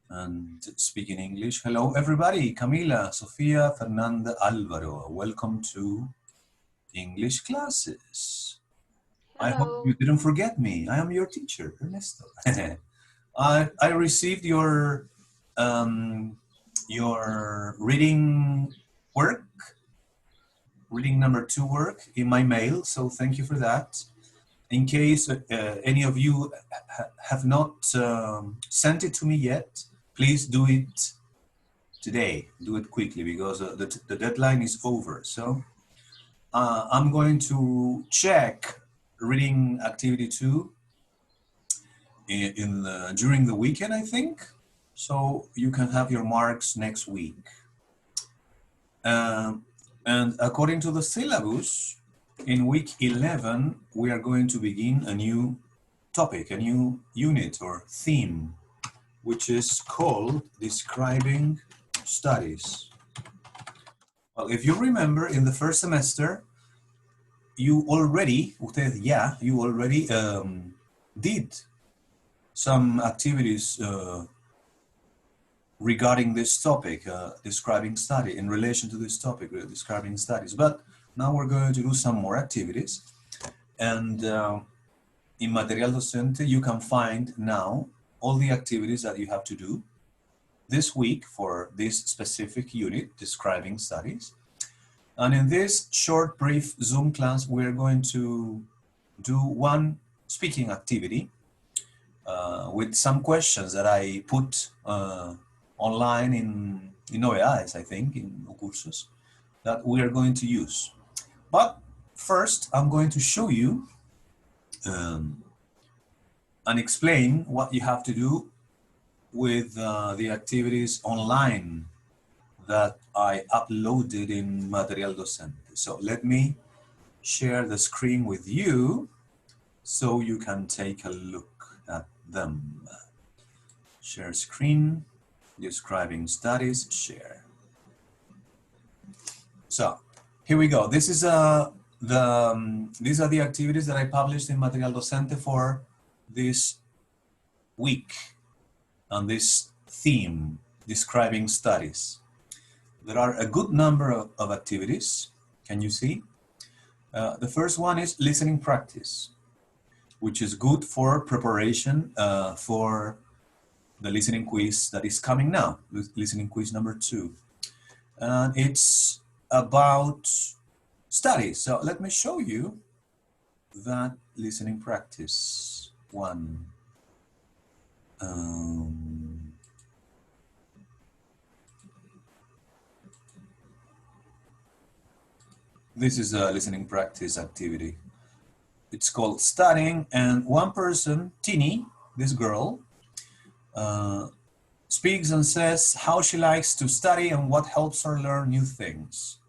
and speak in English. Hello, everybody. Camila, Sofia, Fernanda, Alvaro. Welcome to English classes. I hope you Hello. didn't forget me. I am your teacher, Ernesto. I received um, your work, reading number 2 work in my mail. So thank you for that. In case any of you have not sent it to me yet, please do it today. Do it quickly because the deadline is over. So I'm going to check reading activity 2 during the weekend, I think. So you can have your marks next week. Um, and according to the syllabus, in week 11, we are going to begin a new topic, a new unit or theme, which is called Describing Studies. Well, if you remember, in the first semester, you already did some activities regarding this topic, describing study, in relation to this topic, describing studies. But now we're going to do some more activities. And in Material Docente, you can find now all the activities that you have to do this week for this specific unit, describing studies. And in this short, brief Zoom class, we're going to do one speaking activity with some questions that I put online in Novedades, I think, in Cursos, that we are going to use. But first, I'm going to show you um, and explain what you have to do with the activities online that I uploaded in Material Docente. So let me share the screen with you so you can take a look at them. Share screen, describing studies, share. So here we go. This is these are the activities that I published in Material Docente for this week on this theme, describing studies. There are a good number of activities. Can you see? The first one is listening practice, which is good for preparation for the listening quiz that is coming now, listening quiz number 2. And it's about studies. So let me show you that listening practice one. This is a listening practice activity. It's called studying, and one person, Tini, this girl, speaks and says how she likes to study and what helps her learn new things.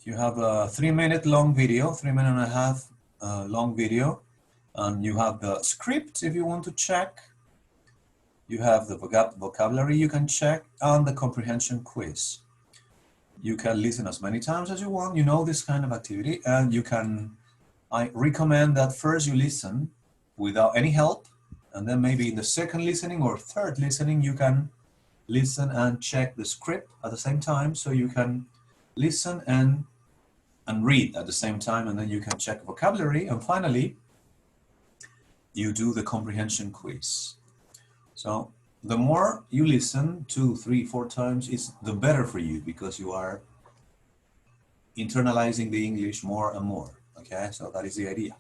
You have a 3-minute long video, 3 minute and a half long video, and you have the script if you want to check. You have the vocabulary you can check, and the comprehension quiz. You can listen as many times as you want. You know this kind of activity, and you can, I recommend that first you listen without any help, and then maybe in the second listening or third listening, you can listen and check the script at the same time, so you can listen and read at the same time, and then you can check vocabulary, and finally, you do the comprehension quiz. So the more you listen, 2, 3, 4 times, is the better for you because you are internalizing the English more and more. Okay, so that is the idea.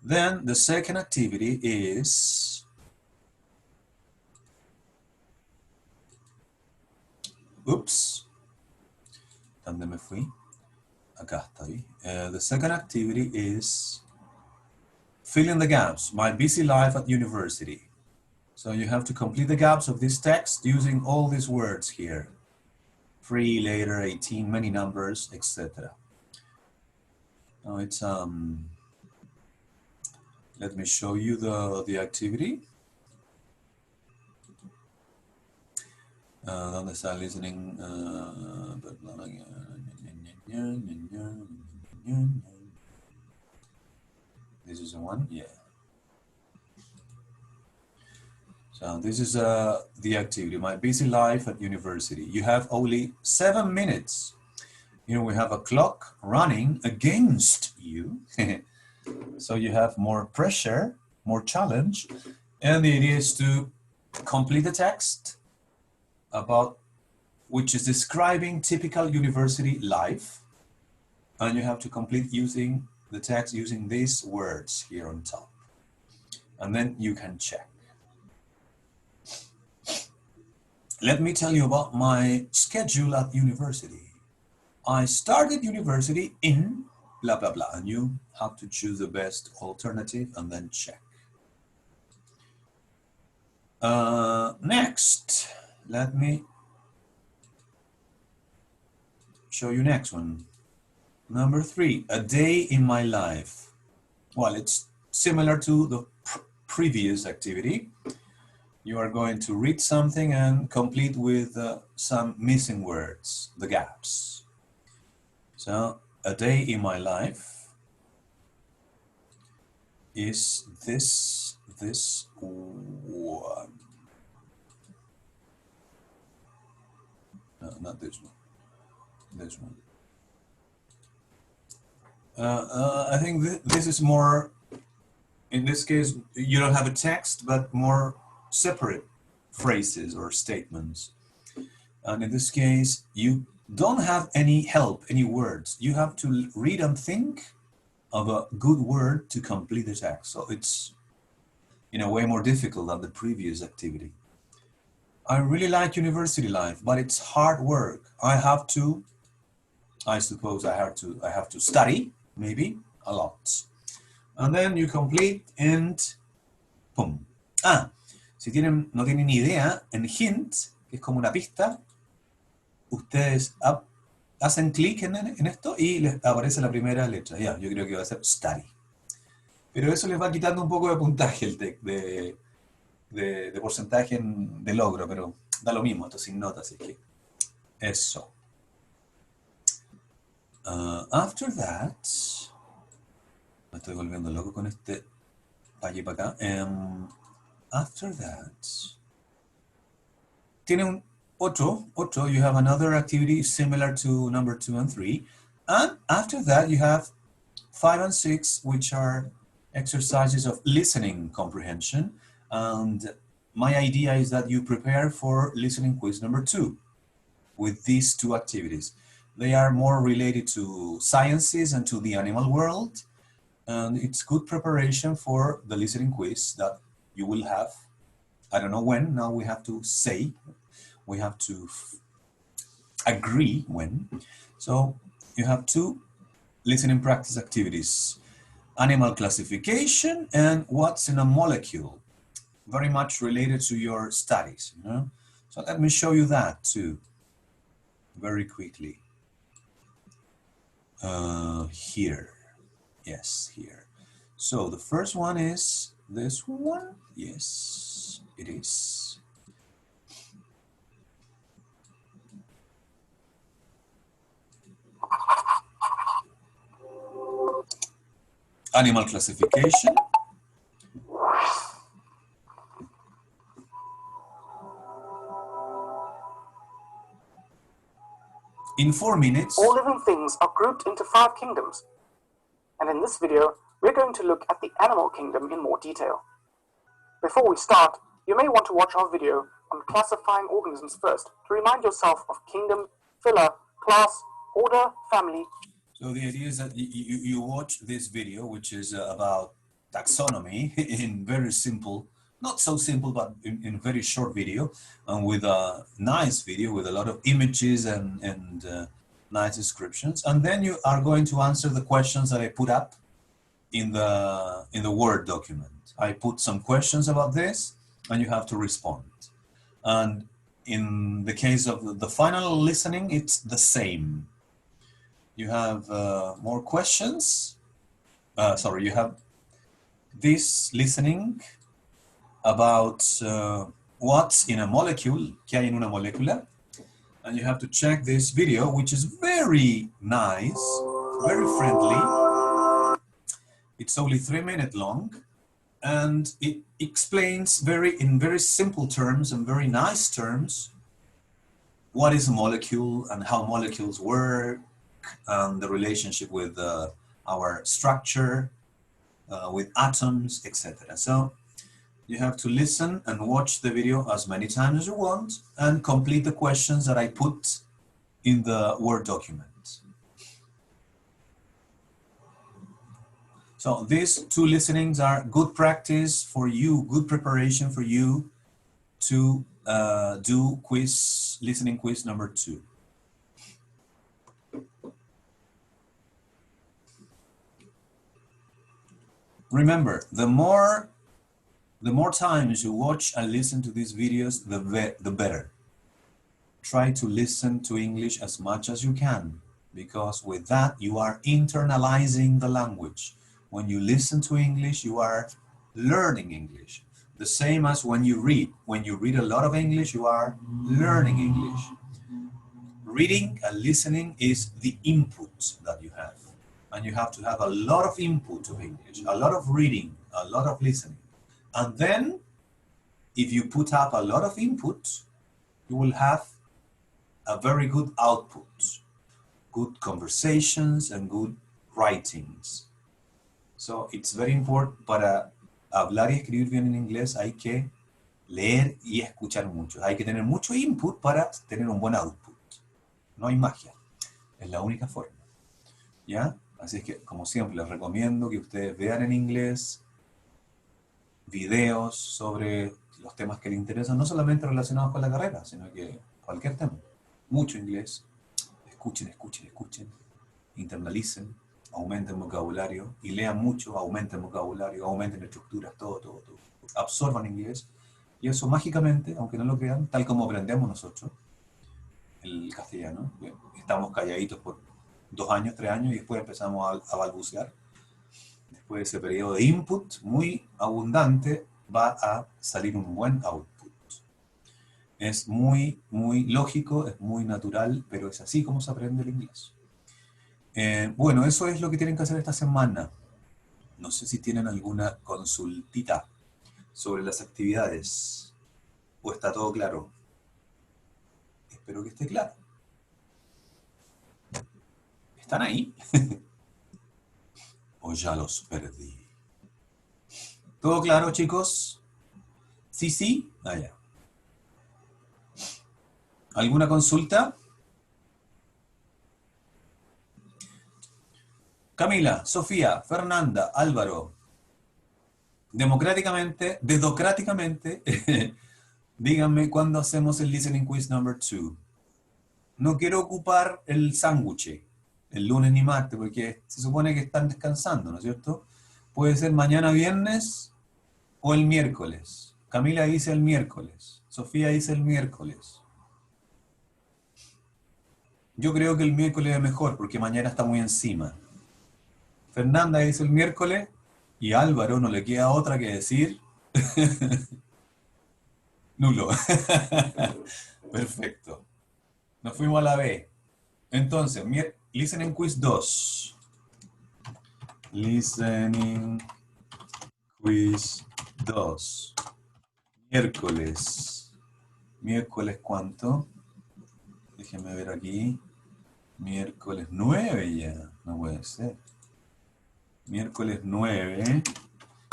Then the second activity is ¿Dónde me fui? Acá estoy. The second activity is fill in the gaps, my busy life at university. So you have to complete the gaps of this text using all these words here. Free, later, 18, many numbers, etc. Now it's let me show you the activity. ¿Dónde está listening? This is the one, yeah. So this is the activity, my busy life at university. You have only 7 minutes. You know, we have a clock running against you. So you have more pressure, more challenge. And the idea is to complete the text about which is describing typical university life. And you have to complete using the text using these words here on top. And then you can check. Let me tell you about my schedule at university. I started university in blah, blah, blah. And you have to choose the best alternative and then check. Next, let me show you next one. Number 3, a day in my life. Well, it's similar to the previous activity. You are going to read something and complete with some missing words, the gaps. So, a day in my life is this one. No, not this one. This one. I think this is more, in this case, you don't have a text, but more separate phrases or statements. And in this case, you don't have any help, any words. You have to read and think of a good word to complete the text. So it's, in a way, more difficult than the previous activity. I really like university life, but it's hard work. I suppose I have to study, maybe, a lot. And then you complete and boom. Si no tienen ni idea, en hint, que es como una pista, ustedes hacen clic en esto y les aparece la primera letra. Ya, yo creo que va a ser study. Pero eso les va quitando un poco de puntaje de porcentaje de logro, pero da lo mismo, esto sin nota, así que eso. After that, me estoy volviendo loco con este para allí para acá. After that, tiene un otro, you have another activity similar to number 2 and 3. And after that, you have 5 and 6, which are exercises of listening comprehension. And my idea is that you prepare for listening quiz number 2 with these 2 activities. They are more related to sciences and to the animal world. And it's good preparation for the listening quiz that you will have. I don't know when, now we have to say, we have to agree when. So you have 2 listening practice activities. Animal classification and what's in a molecule. Very much related to your studies, you know? So let me show you that too, very quickly. Here, yes, here. So the first one is this one. Yes, it is. Animal classification. In 4 minutes. All living things are grouped into 5 kingdoms. And in this video, we're going to look at the animal kingdom in more detail. Before we start, you may want to watch our video on classifying organisms first to remind yourself of kingdom, phyla, class, order, family. So the idea is that you watch this video, which is about taxonomy in very simple, not so simple, but in very short video, and with a nice video with a lot of images and nice descriptions. And then you are going to answer the questions that I put up in the Word document. I put some questions about this, and you have to respond. And in the case of the final listening, it's the same. You have more questions. You have this listening about what's in a molecule, ¿qué hay en una molécula? And you have to check this video, which is very nice, very friendly. It's only 3 minutes long. and it explains in very simple terms and very nice terms what is a molecule and how molecules work and the relationship with our structure, with atoms, etc. So you have to listen and watch the video as many times as you want and complete the questions that I put in the Word document. So these two listenings are good practice for you, good preparation for you to do listening quiz number 2. Remember, the more times you watch and listen to these videos, the better. Try to listen to English as much as you can, because with that you are internalizing the language. When you listen to English, you are learning English. The same as when you read. When you read a lot of English, you are learning English. Reading and listening is the input that you have. And you have to have a lot of input of English, a lot of reading, a lot of listening. And then, if you put up a lot of input, you will have a very good output, good conversations and good writings. So it's very important. Para hablar y escribir bien en inglés hay que leer y escuchar mucho. Hay que tener mucho input para tener un buen output. No hay magia. Es la única forma. ¿Ya? Así es que, como siempre, les recomiendo que ustedes vean en inglés videos sobre los temas que les interesan, no solamente relacionados con la carrera, sino que cualquier tema. Mucho inglés. Escuchen, escuchen, escuchen. Internalicen. Aumenten vocabulario. Y lean mucho. Aumenten vocabulario. Aumenten estructuras. Todo. Absorban inglés. Y eso mágicamente, aunque no lo crean, tal como aprendemos nosotros, el castellano, estamos calladitos por 2 años, 3 años y después empezamos a balbucear. Después de ese periodo de input muy abundante, va a salir un buen output. Es muy lógico, es muy natural, pero es así como se aprende el inglés. Bueno, eso es lo que tienen que hacer esta semana. No sé si tienen alguna consultita sobre las actividades. ¿O está todo claro? Espero que esté claro. ¿Están ahí? ¿O ya los perdí? ¿Todo claro, chicos? Sí. Ya. ¿Alguna consulta? Camila, Sofía, Fernanda, Álvaro. Dedocráticamente, díganme cuándo hacemos el listening quiz number 2. No quiero ocupar el sándwich el lunes ni martes, porque se supone que están descansando, ¿no es cierto? Puede ser mañana viernes o el miércoles. Camila dice el miércoles. Sofía dice el miércoles. Yo creo que el miércoles es mejor, porque mañana está muy encima. Fernanda dice el miércoles, y a Álvaro no le queda otra que decir nulo. Perfecto. Nos fuimos a la B. Entonces, listening quiz 2. Listening quiz 2. Miércoles. ¿Miércoles cuánto? Déjenme ver aquí. Miércoles 9 ya. No puede ser. Miércoles 9.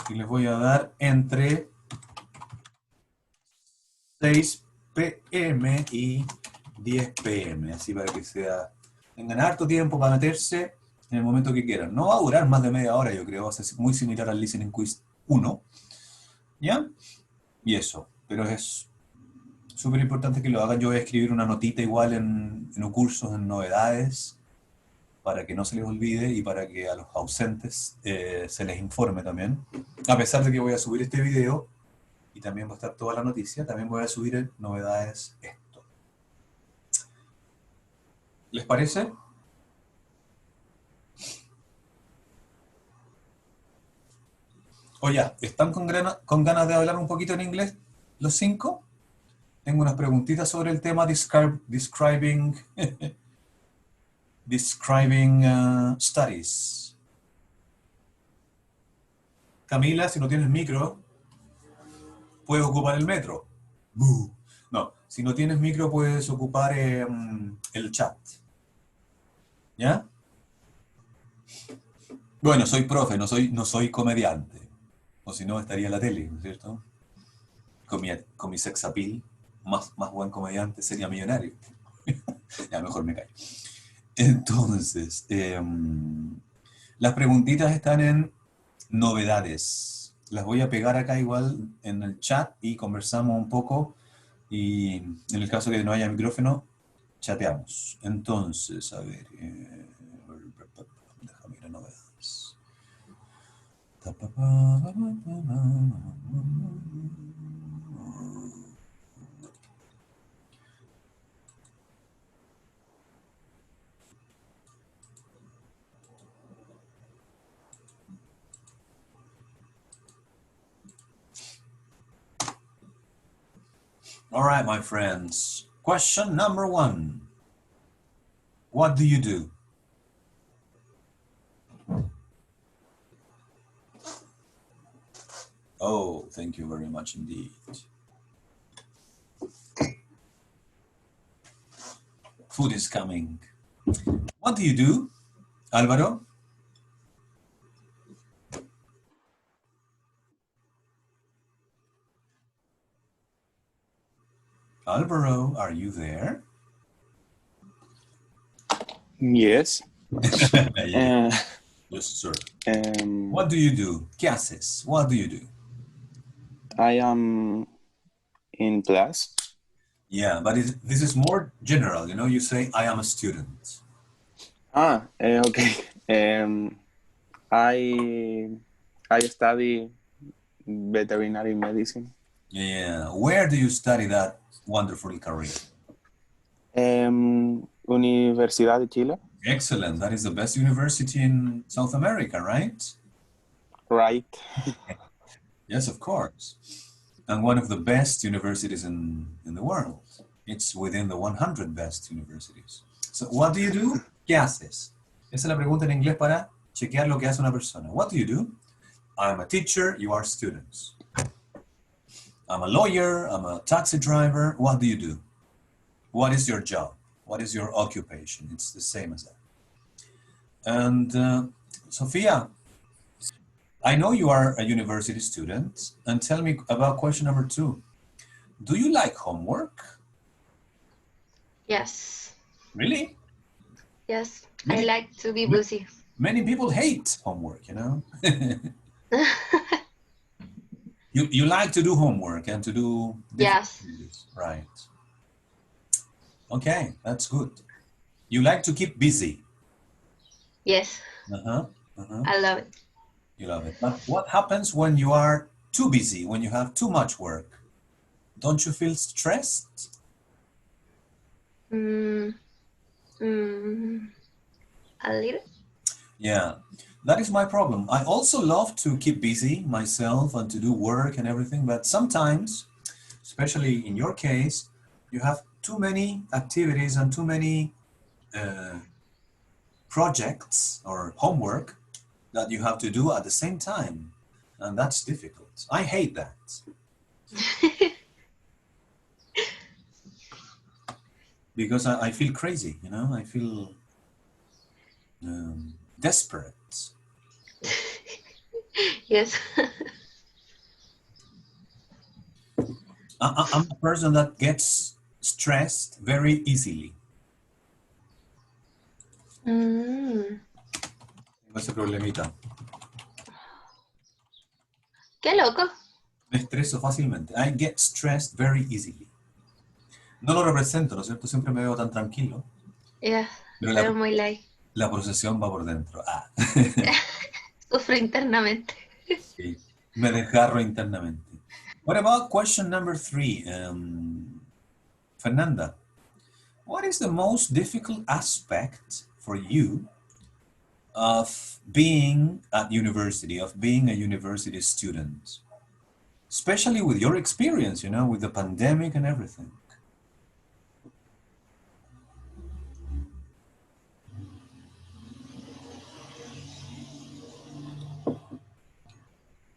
Y les voy a dar entre 6 p.m. y 10 p.m. Así para que tengan harto tiempo para meterse en el momento que quieran. No va a durar más de media hora, yo creo. Va a ser muy similar al Listening Quiz 1. ¿Ya? Y eso. Pero es súper importante que lo hagan. Yo voy a escribir una notita igual en un curso, en novedades, para que no se les olvide y para que a los ausentes se les informe también. A pesar de que voy a subir este video y también va a estar toda la noticia, también voy a subir en novedades esto. ¿Les parece? O ya, ¿están con ganas de hablar un poquito en inglés los 5? Tengo unas preguntitas sobre el tema describing studies. Camila, si no tienes micro, puedes ocupar el metro. No, si no tienes micro, puedes ocupar el chat. ¿Ya? Bueno, soy profe, no soy comediante. O si no, estaría en la tele, ¿no es cierto? Con mi sex appeal, más buen comediante, sería millonario. Ya, mejor me callo. Entonces, las preguntitas están en novedades. Las voy a pegar acá igual en el chat y conversamos un poco. Y en el caso de que no haya micrófono, chateamos. Entonces, a ver. Déjame ir a novedades. All right, my friends. Question number 1. What do you do? Oh, thank you very much indeed. Food is coming. What do you do, Álvaro? Álvaro, are you there? Yes. Yeah. Yes, sir. What do you do? ¿Qué haces? What do you do? I am in class. Yeah, but this is more general. You say, I am a student. Okay. I study veterinary medicine. Yeah. Where do you study that wonderful career? Universidad de Chile. Excellent. That is the best university in South America, right? Right. Yes, of course. And one of the best universities in the world. It's within the 100 best universities. So, what do you do? ¿Qué haces? Esa es la pregunta en inglés para chequear lo que hace una persona. What do you do? I'm a teacher, you are students. I'm a lawyer, I'm a taxi driver. What do you do? What is your job? What is your occupation? It's the same as that. And Sophia, I know you are a university student, and tell me about question number 2. Do you like homework? Yes. Really? Yes. Many- I like to be busy. Many people hate homework, You like to do homework and to do different Yes. activities. Right. Okay, that's good. You like to keep busy. Yes. Uh-huh. Uh-huh. I love it. You love it. But what happens when you are too busy, when you have too much work? Don't you feel stressed? Mm, a little. Yeah, that is my problem. I also love to keep busy myself and to do work and everything, but sometimes, especially in your case, you have too many activities and too many projects or homework that you have to do at the same time. And that's difficult. I hate that. Because I feel crazy, I feel desperate. Yes. I'm a person that gets stressed very easily. Mm, Tengo ese problemita. qué loco. Me estreso fácilmente. I get stressed very easily. No lo represento, ¿no es cierto? Siempre me veo tan tranquilo. Yes. Pero Pero muy like. la procesión va por dentro. Sufro internamente. Sí. Me desgarro internamente. What about question number 3? Fernanda, what is the most difficult aspect for you of being at university, of being a university student? Especially with your experience, with the pandemic and everything.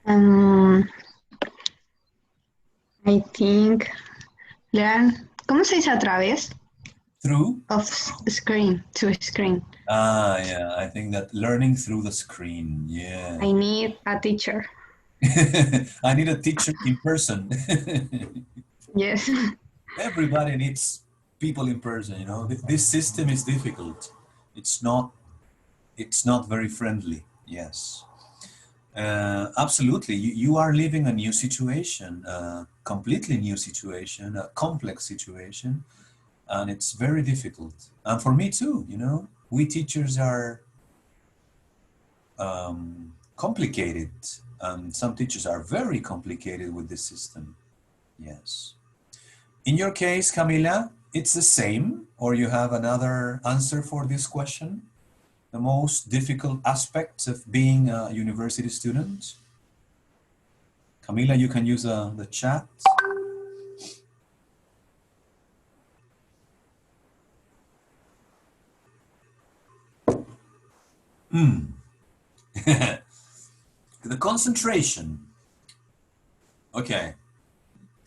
Um, I think learn. ¿Cómo se dice a través? Through? Of screen, to screen. Ah, yeah, I think that learning through the screen, yeah. I need a teacher. I need a teacher in person. Yes. Everybody needs people in person, you know. This system is difficult. It's not very friendly, yes. Absolutely, you are living a new situation, a completely new situation, a complex situation, and it's very difficult. And for me too, you know, we teachers are complicated, and some teachers are very complicated with this system, yes. In your case, Camila, it's the same, or you have another answer for this question? The most difficult aspects of being a university student? Camila, you can use the chat. The concentration. Okay.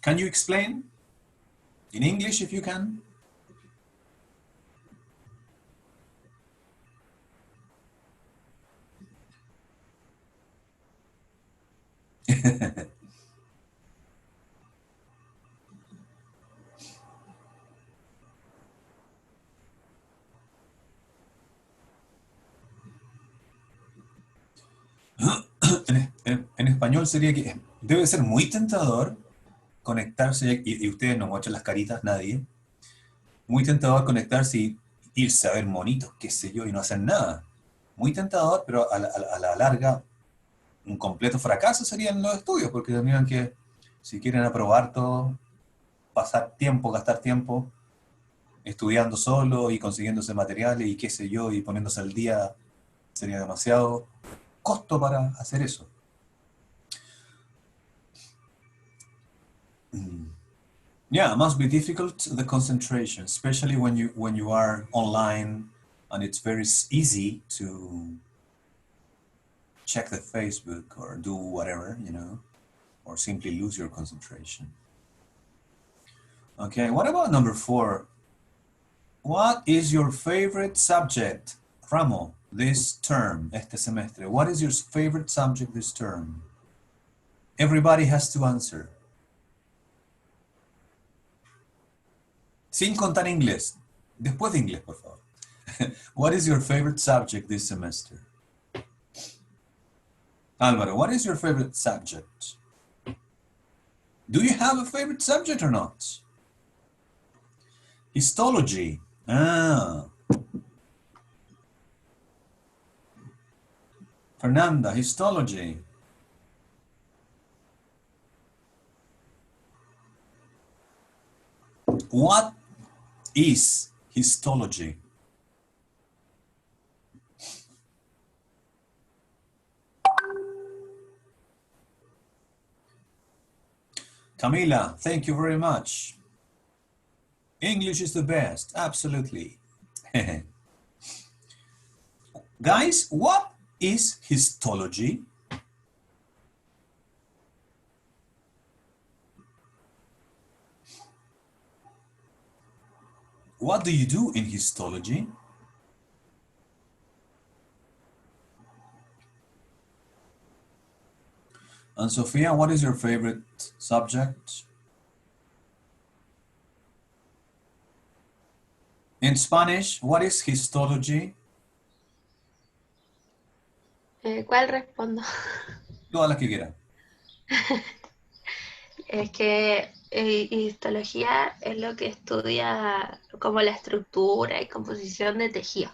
Can you explain? In English, if you can. En español sería que debe ser muy tentador conectarse, y ustedes no muestran las caritas, nadie, muy tentador conectarse y irse a ver monitos, qué sé yo, y no hacer nada. Muy tentador, pero a la larga, un completo fracaso serían los estudios, porque tendrían que, si quieren aprobar todo, pasar tiempo, gastar tiempo, estudiando solo y consiguiéndose materiales y qué sé yo, y poniéndose al día, sería demasiado costo para hacer eso. Yeah, it must be difficult, the concentration, especially when you are online and it's very easy to check the Facebook or do whatever, you know, or simply lose your concentration. Okay, what about number 4? What is your favorite subject, Ramo, this term, este semestre? What is your favorite subject this term? Everybody has to answer. Sin contar inglés. Después de inglés, por favor. What is your favorite subject this semester? Álvaro, what is your favorite subject? Do you have a favorite subject or not? Histology. Ah. Fernanda, histology. What is histology? Camila, thank you very much. English is the best, absolutely. Guys, what is histology? What do you do in histology? And Sophia, what is your favorite subject? In Spanish, what is histology? ¿Cuál respondo? Todas las que quieran. Es que histología es lo que estudia como la estructura y composición de tejido.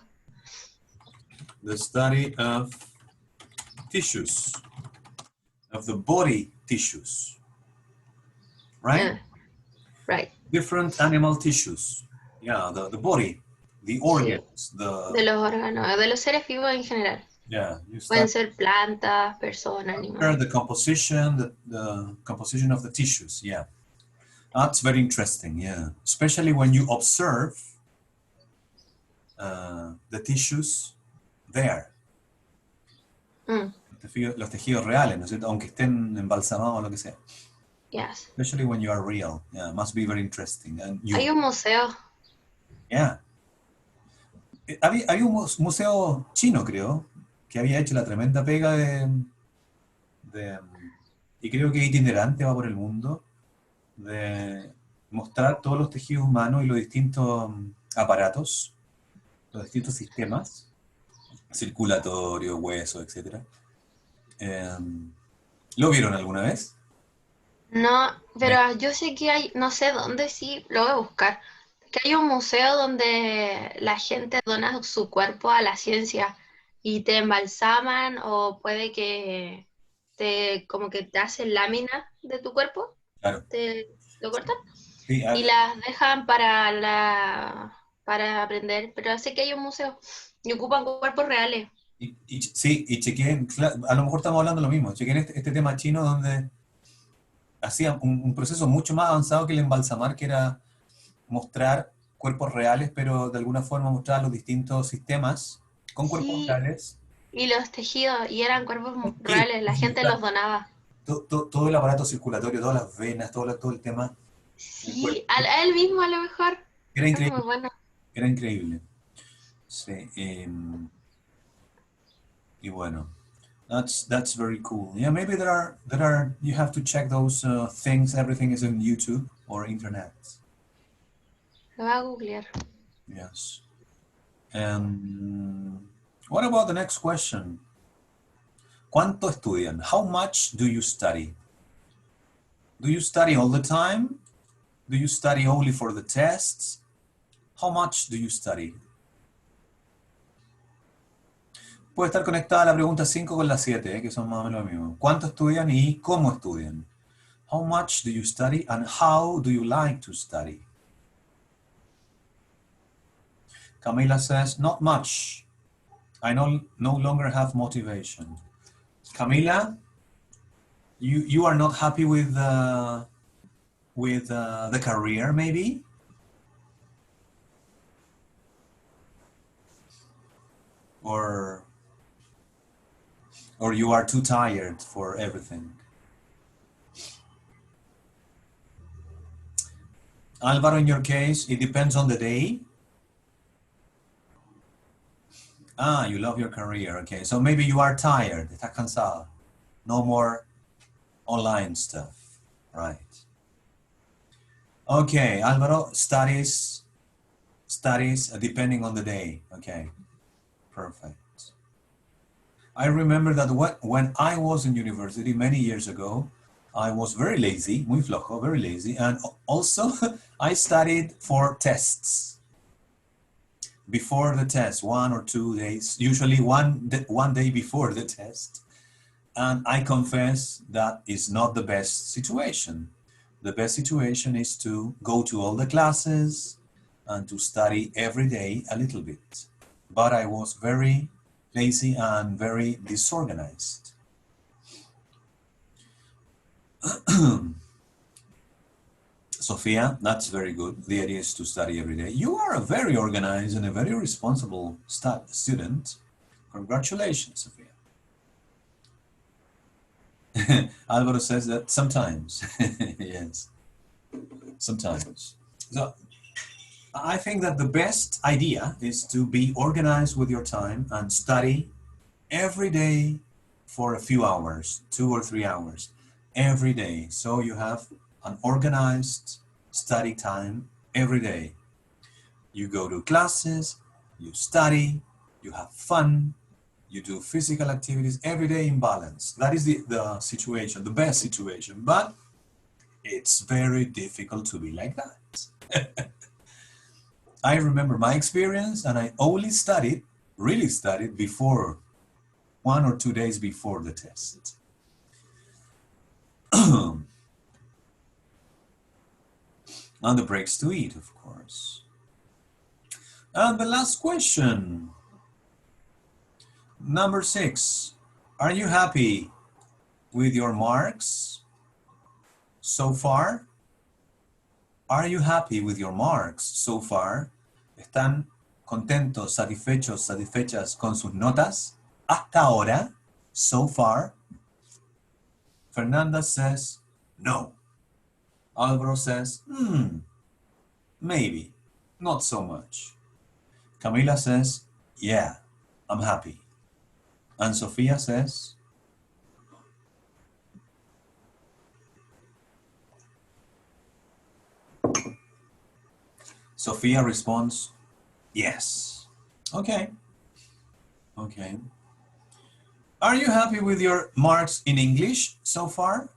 The study of tissues, of the body tissues, right? Right. Different animal tissues. Yeah, the body, the organs, De los órganos, de los seres vivos en general. Yeah, you Pueden study ser plantas, personas, animales. the composition, the composition of the tissues. Yeah, that's very interesting. Yeah, especially when you observe the tissues there. los tejidos reales, ¿no es cierto? Aunque estén embalsamados o lo que sea. Yes. Especially when you are real. Yeah, must be very interesting. And Hay un museo. Yeah. Había un museo chino, creo, que había hecho la tremenda pega y creo que itinerante, va por el mundo, de mostrar todos los tejidos humanos y los distintos aparatos, los distintos sistemas, circulatorio, hueso, etc. ¿Lo vieron alguna vez? No, pero yo sé que hay, no sé dónde, sí, lo voy a buscar. Que hay un museo donde la gente dona su cuerpo a la ciencia y te embalsaman o puede que como que te hacen láminas de tu cuerpo, Claro. te lo cortan Sí, y las dejan para aprender. Pero sé que hay un museo y ocupan cuerpos reales. sí, y chequeen, a lo mejor estamos hablando de lo mismo, chequeen este tema chino donde hacían un proceso mucho más avanzado que el embalsamar, que era mostrar cuerpos reales, pero de alguna forma mostrar los distintos sistemas con cuerpos Sí, reales. y los tejidos, y eran cuerpos Sí, reales, la sí, gente claro. los donaba. Todo el aparato circulatorio, todas las venas, todo el tema del Sí, cuerpo. a él mismo a lo mejor. Era Es muy increíble, bueno. era increíble. Sí, y bueno, that's very cool. Yeah, maybe you have to check those things. Everything is on YouTube or internet. Lo voy a googlear. Yes. What about the next question? ¿Cuánto estudian? How much do you study? Do you study all the time? Do you study only for the tests? How much do you study? Puede estar conectada la pregunta 5 con la 7, que son más o menos lo mismo. ¿Cuánto estudian y cómo estudian? How much do you study and how do you like to study? Camila says, not much. I no longer have motivation. Camila, you are not happy with the career, maybe? Or you are too tired for everything? Alvaro, in your case, it depends on the day. Ah, you love your career. Okay, so maybe you are tired. Estás cansado. No more online stuff, right? Okay, Alvaro, studies depending on the day. Okay, perfect. I remember that when I was in university many years ago, I was very lazy, muy flojo, very lazy, and also I studied for tests. Before the test, 1 or 2 days, usually one day before the test. And I confess that is not the best situation. The best situation is to go to all the classes and to study every day a little bit. But I was very lazy and very disorganized. Sophia, that's very good. The idea is to study every day. You are a very organized and a very responsible student. Congratulations, Sophia. Alvaro says that sometimes. Yes, sometimes. So I think that the best idea is to be organized with your time and study every day for a few hours, 2 or 3 hours, every day. So you have an organized study time every day. You go to classes, you study, you have fun, you do physical activities every day in balance. That is the situation, the best situation. But it's very difficult to be like that. I remember my experience, and I only really studied before 1 or 2 days before the test. And the breaks to eat, of course. And the last question, number 6. Are you happy with your marks so far? Are you happy with your marks so far? ¿Están contentos, satisfechos, satisfechas con sus notas hasta ahora? so far. Fernanda says, no. Alvaro says, maybe, not so much. Camila says, yeah, I'm happy. And Sofia says, Sofia responds, yes. Okay. Okay. Are you happy with your marks in English so far?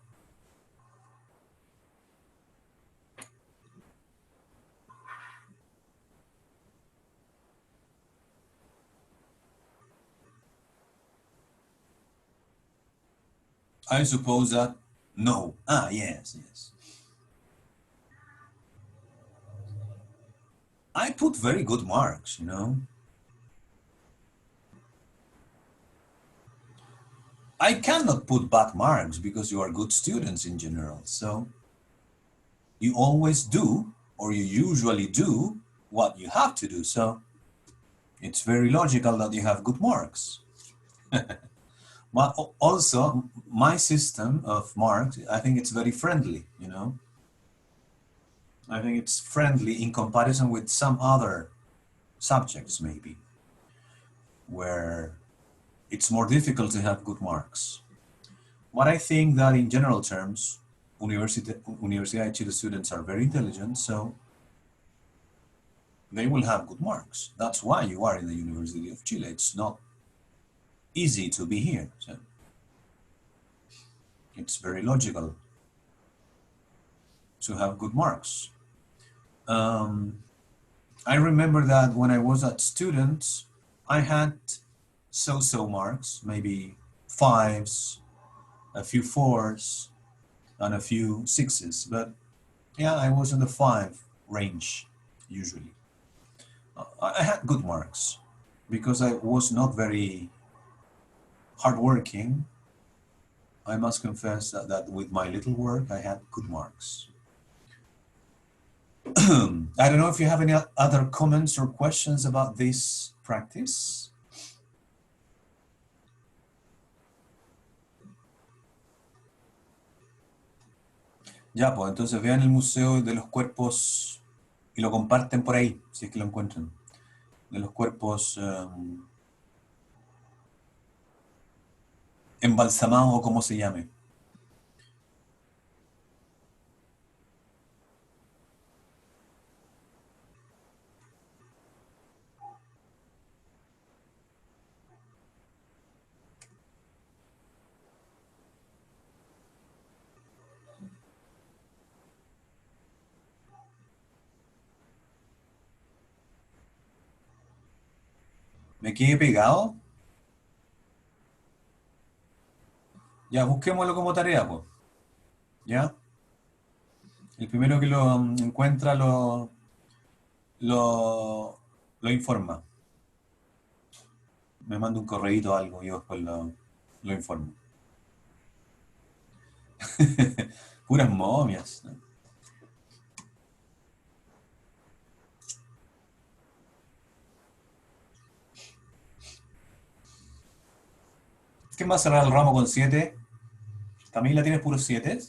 I suppose that no. Ah, yes, yes. I put very good marks, you know. I cannot put bad marks because you are good students in general. So you always do, or you usually do, what you have to do. So it's very logical that you have good marks. But also, my system of marks, I think it's very friendly, you know. I think it's friendly in comparison with some other subjects, maybe, where it's more difficult to have good marks. But I think that in general terms, Universidad de Chile students are very intelligent, so they will have good marks. That's why you are in the University of Chile. It's not easy to be here. So it's very logical to have good marks. I remember that when I was a student, I had so-so marks, maybe 5s, a few 4s, and a few 6s. But yeah, I was in the 5 range, usually. I had good marks because I was not very hardworking. I must confess that with my little work, I had good marks. I don't know if you have any other comments or questions about this practice. Ya, pues entonces vean el Museo de los Cuerpos y lo comparten por ahí, si es que lo encuentran. De los cuerpos embalsamados o como se llame. ¿Me quedé pegado? Ya, busquémoslo como tarea, pues. ¿Ya? El primero que lo encuentra lo informa. Me manda un correíto o algo y yo después lo informo. Puras momias, ¿no? ¿Quién va a cerrar el ramo con 7? Camila, ¿tienes puros 7?